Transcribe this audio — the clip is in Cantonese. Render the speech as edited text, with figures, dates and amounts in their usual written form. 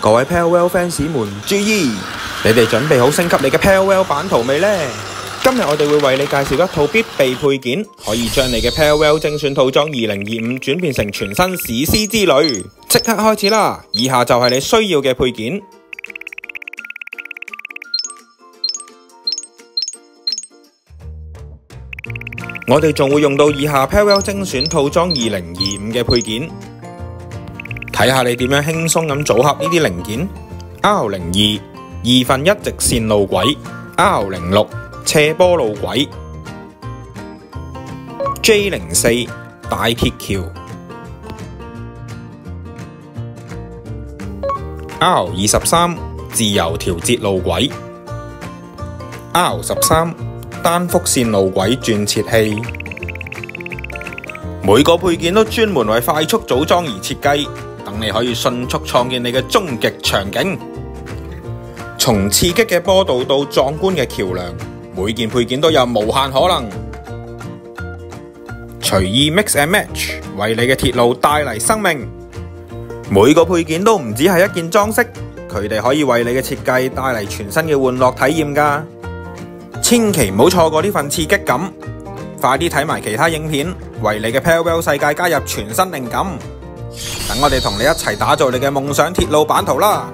各位 Parallel fans 們注意，你哋準備好升級你嘅 Parallel 版圖未呢？今日我哋會為你介紹一套必備配件，可以將你嘅 Parallel 精選套裝2025轉變成全新史詩之旅。即刻開始啦！以下就係你需要嘅配件。我哋仲會用到以下 Parallel 精選套裝2025嘅配件。睇下你點樣輕鬆咁組合呢啲零件。R02 1/2直線路軌 ，R06 斜坡路軌 ，J04 大鐵橋 ，R23 自由調節路軌 ，R13 單幅線路軌轉切器。每個配件都專門為快速組裝而設計。等你可以迅速創建你嘅終極場景，從刺激嘅坡道到壯觀嘅橋樑，每件配件都有無限可能。隨意 mix and match， 為你嘅鐵路帶嚟生命。每個配件都唔只係一件裝飾，佢哋可以為你嘅設計帶嚟全新嘅玩樂體驗㗎。千祈唔好錯過呢份刺激感，快啲睇埋其他影片，為你嘅 Parallel 世界加入全新靈感。等我哋同你一齊打造你嘅夢想鐵路版圖啦！